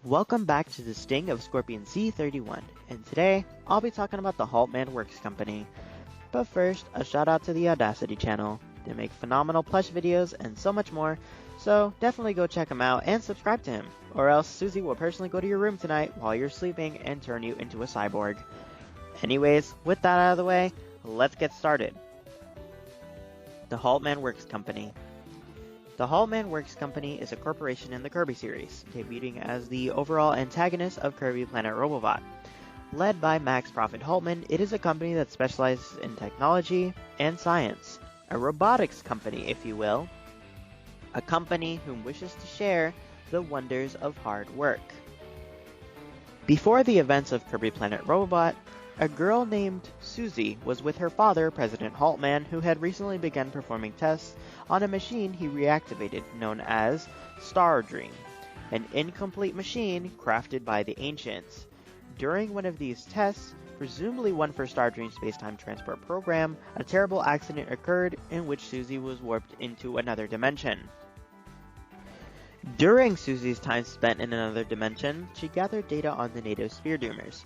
Welcome back to the Sting of Scorpion C31, and today I'll be talking about the Haltmann Works Company. But first, a shout out to the Audacity channel. They make phenomenal plush videos and so much more, so definitely go check him out and subscribe to him, or else Susie will personally go to your room tonight while you're sleeping and turn you into a cyborg. Anyways, with that out of the way, let's get started. The Haltmann Works Company. The Haltmann Works Company is a corporation in the Kirby series, debuting as the overall antagonist of Kirby Planet Robobot. Led by Max Profit Haltmann, it is a company that specializes in technology and science. A robotics company, if you will. A company whom wishes to share the wonders of hard work. Before the events of Kirby Planet Robobot, a girl named Susie was with her father, President Haltmann, who had recently begun performing tests on a machine he reactivated known as Star Dream, an incomplete machine crafted by the ancients. During one of these tests, presumably one for Star Dream's space-time transport program, a terrible accident occurred in which Susie was warped into another dimension. During Susie's time spent in another dimension, she gathered data on the native Spear Doomers.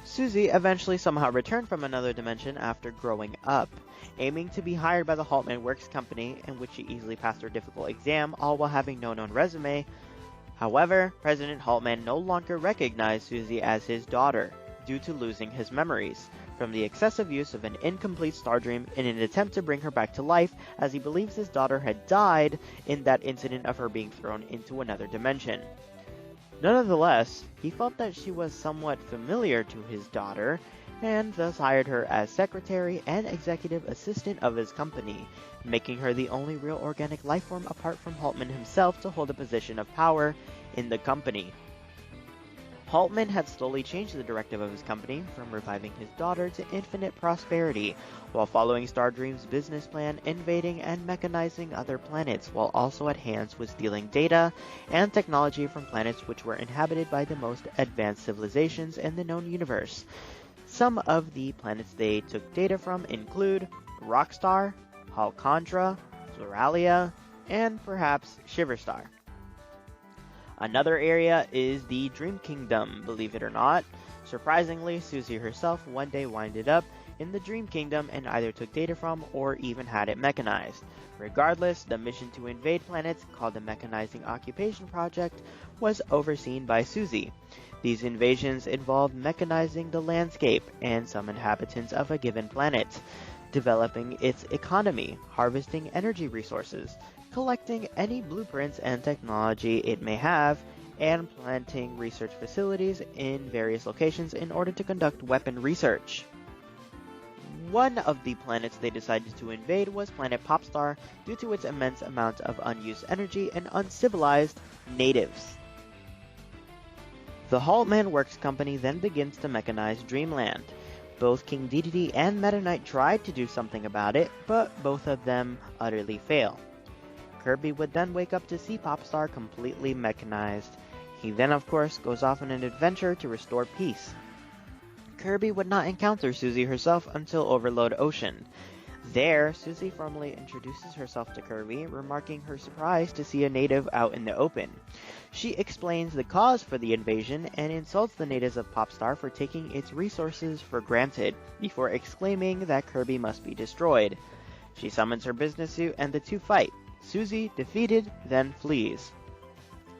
Susie eventually somehow returned from another dimension after growing up, aiming to be hired by the Haltmann Works Company, in which she easily passed her difficult exam, all while having no known resume. However, President Haltmann no longer recognized Susie as his daughter, due to losing his memories from the excessive use of an incomplete Star Dream in an attempt to bring her back to life, as he believes his daughter had died in that incident of her being thrown into another dimension. Nonetheless, he felt that she was somewhat familiar to his daughter, and thus hired her as secretary and executive assistant of his company, making her the only real organic lifeform apart from Haltmann himself to hold a position of power in the company. Haltmann had slowly changed the directive of his company from reviving his daughter to infinite prosperity, while following Star Dream's business plan, invading and mechanizing other planets, while also at hands with stealing data and technology from planets which were inhabited by the most advanced civilizations in the known universe. Some of the planets they took data from include Rockstar, Halkandra, Zoralia, and perhaps Shiverstar. Another area is the Dream Kingdom, believe it or not. Surprisingly, Susie herself one day winded up in the Dream Kingdom and either took data from or even had it mechanized. Regardless, the mission to invade planets, called the Mechanizing Occupation Project, was overseen by Susie. These invasions involved mechanizing the landscape and some inhabitants of a given planet, developing its economy, harvesting energy resources, collecting any blueprints and technology it may have, and planting research facilities in various locations in order to conduct weapon research. One of the planets they decided to invade was planet Popstar due to its immense amount of unused energy and uncivilized natives. The Haltmann Works Company then begins to mechanize Dreamland. Both King Dedede and Meta Knight tried to do something about it, but both of them utterly fail. Kirby would then wake up to see Popstar completely mechanized. He then, of course, goes off on an adventure to restore peace. Kirby would not encounter Susie herself until Overload Ocean. There, Susie formally introduces herself to Kirby, remarking her surprise to see a native out in the open. She explains the cause for the invasion and insults the natives of Popstar for taking its resources for granted, before exclaiming that Kirby must be destroyed. She summons her business suit and the two fight. Susie, defeated, then flees.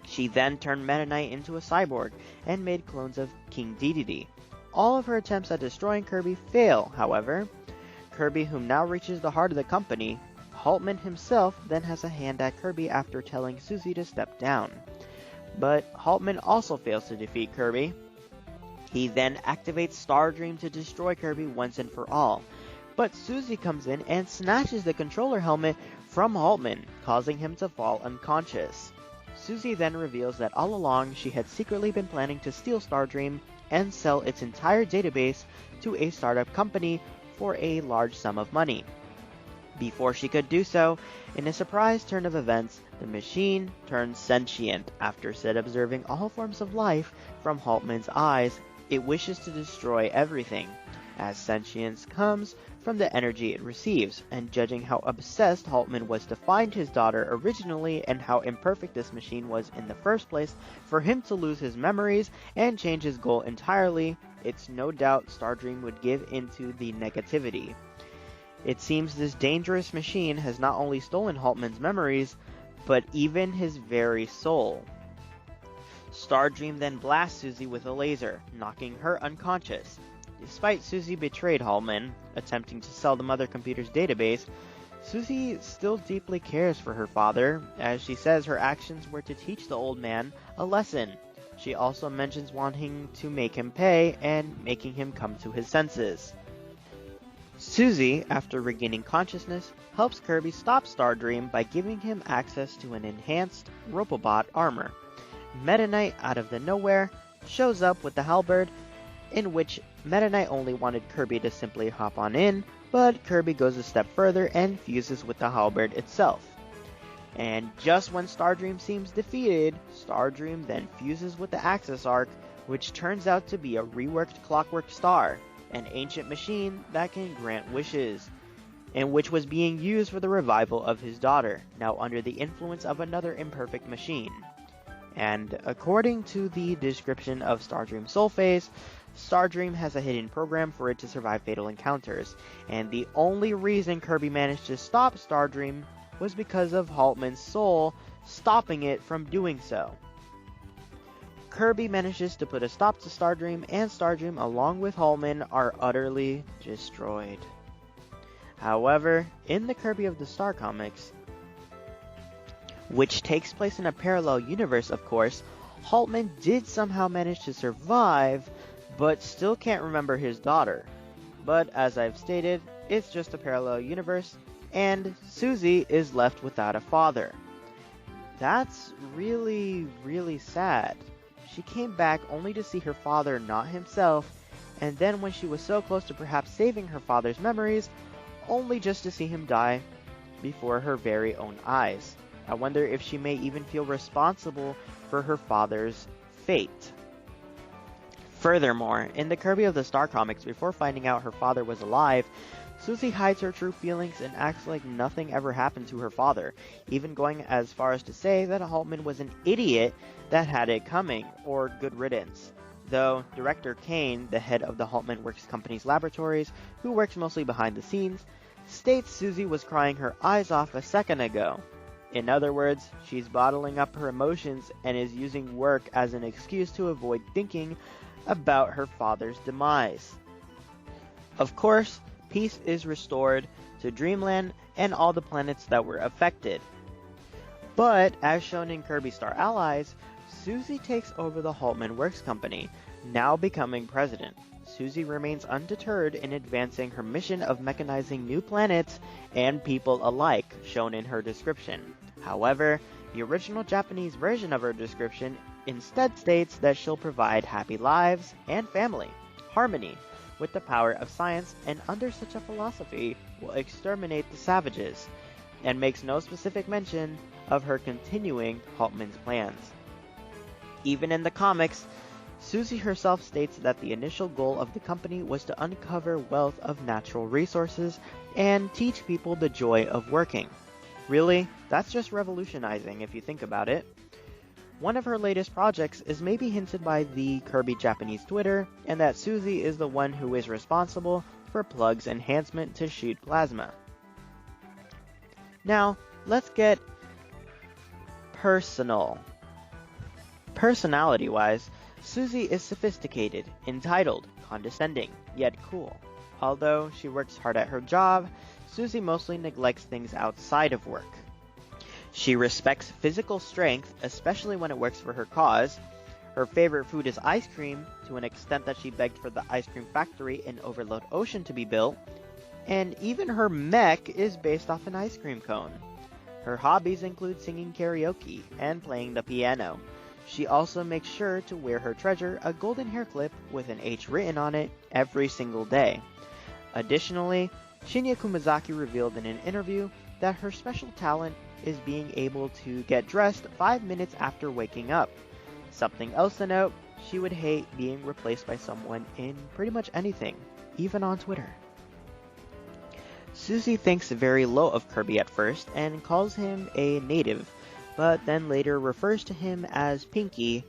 She then turned Meta Knight into a cyborg and made clones of King Dedede. All of her attempts at destroying Kirby fail, however. Kirby, whom now reaches the heart of the company, Haltmann himself then has a hand at Kirby after telling Susie to step down. But Haltmann also fails to defeat Kirby. He then activates Star Dream to destroy Kirby once and for all. But Susie comes in and snatches the controller helmet from Haltmann, causing him to fall unconscious. Susie then reveals that all along she had secretly been planning to steal Star Dream and sell its entire database to a startup company for a large sum of money. Before she could do so, in a surprise turn of events, the machine turns sentient. After observing all forms of life from Haltmann's eyes, it wishes to destroy everything. as sentience comes from the energy it receives, and judging how obsessed Haltmann was to find his daughter originally and how imperfect this machine was in the first place, for him to lose his memories and change his goal entirely, it's no doubt Stardream would give into the negativity. It seems this dangerous machine has not only stolen Haltmann's memories, but even his very soul. Stardream then blasts Susie with a laser, knocking her unconscious. Despite Susie betrayed Haltmann, attempting to sell the mother computer's database, Susie still deeply cares for her father, as she says her actions were to teach the old man a lesson. She also mentions wanting to make him pay and making him come to his senses. Susie, after regaining consciousness, helps Kirby stop Stardream by giving him access to an enhanced Robobot armor. Meta Knight, out of the nowhere, shows up with the halberd, in which Meta Knight only wanted Kirby to simply hop on in, but Kirby goes a step further and fuses with the halberd itself. And just when Stardream seems defeated, Stardream then fuses with the Axis Arc, which turns out to be a reworked Clockwork Star, an ancient machine that can grant wishes, and which was being used for the revival of his daughter, now under the influence of another imperfect machine. And according to the description of Stardream's soul phase, Stardream has a hidden program for it to survive fatal encounters, and the only reason Kirby managed to stop Stardream was because of Haltmann's soul stopping it from doing so. Kirby manages to put a stop to Stardream, and Stardream along with Haltmann are utterly destroyed. However, in the Kirby of the Star comics, which takes place in a parallel universe of course, Haltmann did somehow manage to survive, but still can't remember his daughter. But as I've stated, it's just a parallel universe, and Susie is left without a father. That's really, really sad. She came back only to see her father not himself, and then when she was so close to perhaps saving her father's memories, only just to see him die before her very own eyes. I wonder if she may even feel responsible for her father's fate. Furthermore, in the Kirby of the Star comics, before finding out her father was alive, Susie hides her true feelings and acts like nothing ever happened to her father, even going as far as to say that Haltmann was an idiot that had it coming, or good riddance. Though Director Kane, the head of the Haltmann Works Company's laboratories, who works mostly behind the scenes, states Susie was crying her eyes off a second ago. In other words, she's bottling up her emotions and is using work as an excuse to avoid thinking about her father's demise. Of course, peace is restored to Dreamland and all the planets that were affected. But, as shown in Kirby Star Allies, Susie takes over the Haltmann Works Company, now becoming president. Susie remains undeterred in advancing her mission of mechanizing new planets and people alike, shown in her description. However, the original Japanese version of her description instead states that she'll provide happy lives and family, harmony, with the power of science, and under such a philosophy will exterminate the savages, and makes no specific mention of her continuing Haltmann's plans. Even in the comics, Susie herself states that the initial goal of the company was to uncover wealth of natural resources and teach people the joy of working. Really, that's just revolutionizing if you think about it. One of her latest projects is maybe hinted by the Kirby Japanese Twitter, and that Susie is the one who is responsible for Plug's enhancement to shoot plasma. Now, let's get personal. Personality-wise, Susie is sophisticated, entitled, condescending, yet cool. Although she works hard at her job, Susie mostly neglects things outside of work. She respects physical strength, especially when it works for her cause. Her favorite food is ice cream, to an extent that she begged for the ice cream factory in Overload Ocean to be built. And even her mech is based off an ice cream cone. Her hobbies include singing karaoke and playing the piano. She also makes sure to wear her treasure, a golden hair clip with an H written on it, every single day. Additionally, Shinya Kumazaki revealed in an interview that her special talent is being able to get dressed 5 minutes after waking up. Something else to note, she would hate being replaced by someone in pretty much anything. even on Twitter. Susie thinks very low of Kirby at first and calls him a native, but then later refers to him as Pinky.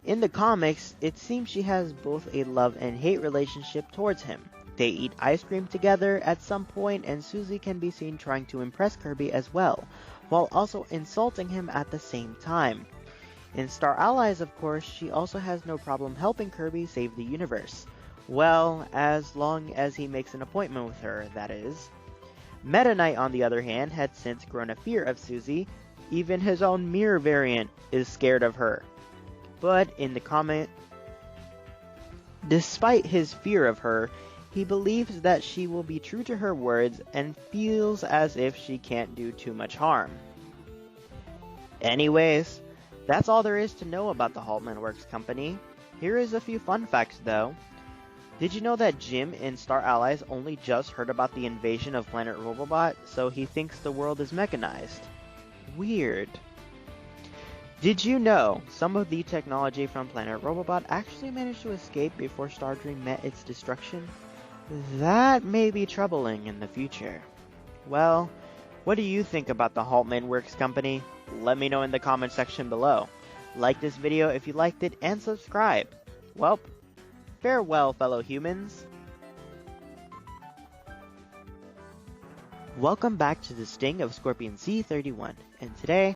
In the comics, it seems she has both a love and hate relationship towards him. They eat ice cream together at some point, and Susie can be seen trying to impress Kirby as well, while also insulting him at the same time. In Star Allies, of course, she also has no problem helping Kirby save the universe. Well, as long as he makes an appointment with her, that is. Meta Knight, on the other hand, had since grown a fear of Susie. Even his own mirror variant is scared of her. But in the comic, despite his fear of her, he believes that she will be true to her words and feels as if she can't do too much harm. Anyways, that's all there is to know about the Haltmann Works Company. Here is a few fun facts though. Did you know that Jim in Star Allies only just heard about the invasion of Planet Robobot, so he thinks the world is mechanized? Weird. Did you know some of the technology from Planet Robobot actually managed to escape before Stardream met its destruction? That may be troubling in the future. Well, what do you think about the Haltmann Works Company? Let me know in the comment section below. Like this video if you liked it and subscribe. Well, farewell fellow humans. Welcome back to the Sting of Scorpion Z31, and today